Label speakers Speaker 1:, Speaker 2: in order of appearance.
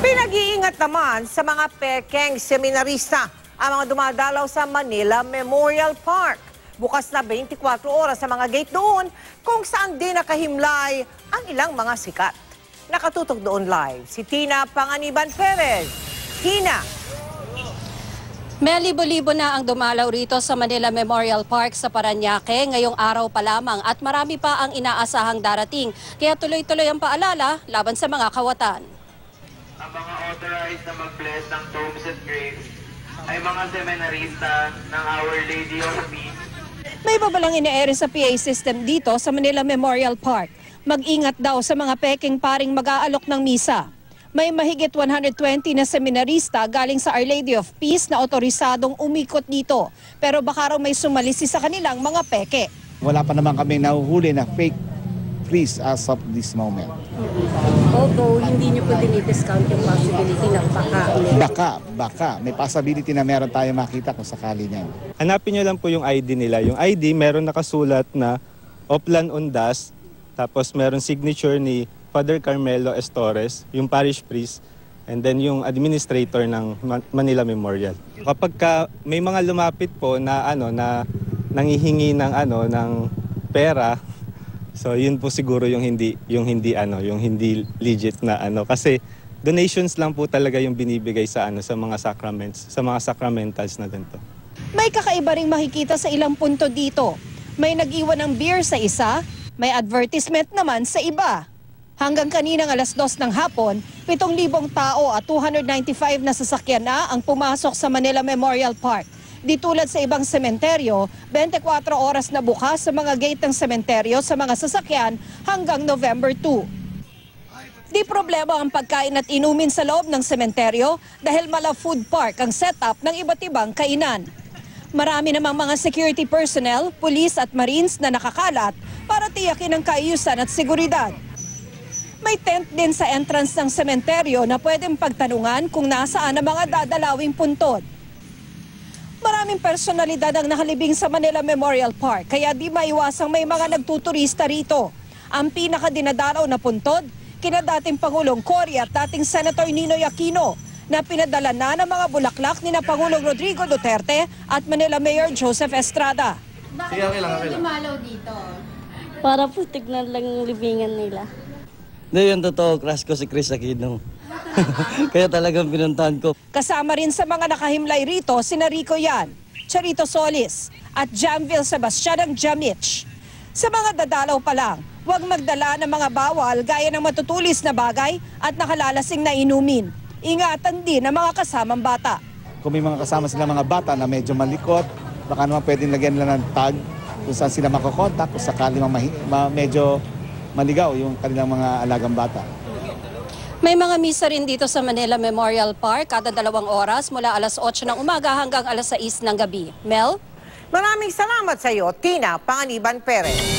Speaker 1: Pinag-iingat naman sa mga pekeng seminarista ang mga dumadalaw sa Manila Memorial Park. Bukas na 24 oras sa mga gate doon kung saan din nakahimlay ang ilang mga sikat. Nakatutok doon live si Tina Panganiban Perez. Tina.
Speaker 2: May libo-libo na ang dumalaw rito sa Manila Memorial Park sa Parañaque ngayong araw pa lamang at marami pa ang inaasahang darating. Kaya tuloy-tuloy ang paalala laban sa mga kawatan.
Speaker 3: Ang mga authorized na mag-bless ng tombs and graves ay mga seminarista ng Our Lady of Peace.
Speaker 2: May babalang ine-ere sa PA system dito sa Manila Memorial Park. Mag-ingat daw sa mga peking paring mag-aalok ng misa. May mahigit 120 na seminarista galing sa Our Lady of Peace na otorisadong umikot dito. Pero baka raw may sumalisi sa kanilang mga peke.
Speaker 4: Wala pa naman kami nahuhuli na fake priest as of this moment.
Speaker 2: Although hindi nyo po dinidiscount yung possibility ng
Speaker 4: Baka. May possibility na meron tayo makita kung sakali niyan.
Speaker 5: Hanapin nyo lang po yung ID nila. Yung ID meron nakasulat na Oplan Ondas, tapos meron signature ni Father Carmelo Estores, yung parish priest, and then yung administrator ng Manila Memorial. Kapag may mga lumapit po na nangihingi ng pera, so yun po siguro yung hindi legit na kasi donations lang po talaga yung binibigay sa mga sacraments, sa mga sacramentals na ganito.
Speaker 2: May kakaiba ring makikita sa ilang punto dito. May nag-iwan ng beer sa isa, may advertisement naman sa iba. Hanggang kaninang 2:00 ng hapon, 7,000 tao at 295 na sasakyan na ang pumasok sa Manila Memorial Park. Di tulad sa ibang sementeryo, 24 oras na bukas sa mga gate ng sementeryo sa mga sasakyan hanggang November 2. Di problema ang pagkain at inumin sa loob ng sementeryo dahil mala food park ang setup ng iba't ibang kainan. Marami namang mga security personnel, police at marines na nakakalat para tiyakin ang kaayusan at seguridad. May tent din sa entrance ng sementeryo na pwedeng pagtanungan kung nasaan ang mga dadalawing puntod. Maraming personalidad ang nakalibing sa Manila Memorial Park kaya di maiwasang may mga nagtuturista rito. Ang pinakadinadalaw na puntod, kina dating Pangulong Cory at dating Senator Ninoy Aquino na pinadala na ng mga bulaklak ni na Pangulong Rodrigo Duterte at Manila Mayor Joseph Estrada.
Speaker 6: Bakit dumalaw dito?
Speaker 7: Para po tignan lang yung libingan nila.
Speaker 8: Hindi, yung totoo, crush ko si Chris Aquino. Kaya talagang pinuntahan ko.
Speaker 2: Kasama rin sa mga nakahimlay rito sina Rico Yan, Charito Solis at Jamville Sebastian ng Jamich. Sa mga dadalaw pa lang, huwag magdala ng mga bawal gaya ng matutulis na bagay at nakalalasing na inumin. Ingatan din ang mga kasamang bata.
Speaker 4: Kung may mga kasama sila mga bata na medyo malikot, baka naman pwedeng lagyan nila ng tag kung saan sila makakontak kung sakali medyo maligaw yung kanilang mga alagang bata.
Speaker 2: May mga misa rin dito sa Manila Memorial Park kada 2 oras mula 8:00 ng umaga hanggang 6:00 ng gabi. Mel?
Speaker 1: Maraming salamat sa iyo, Tina Panganiban Perez.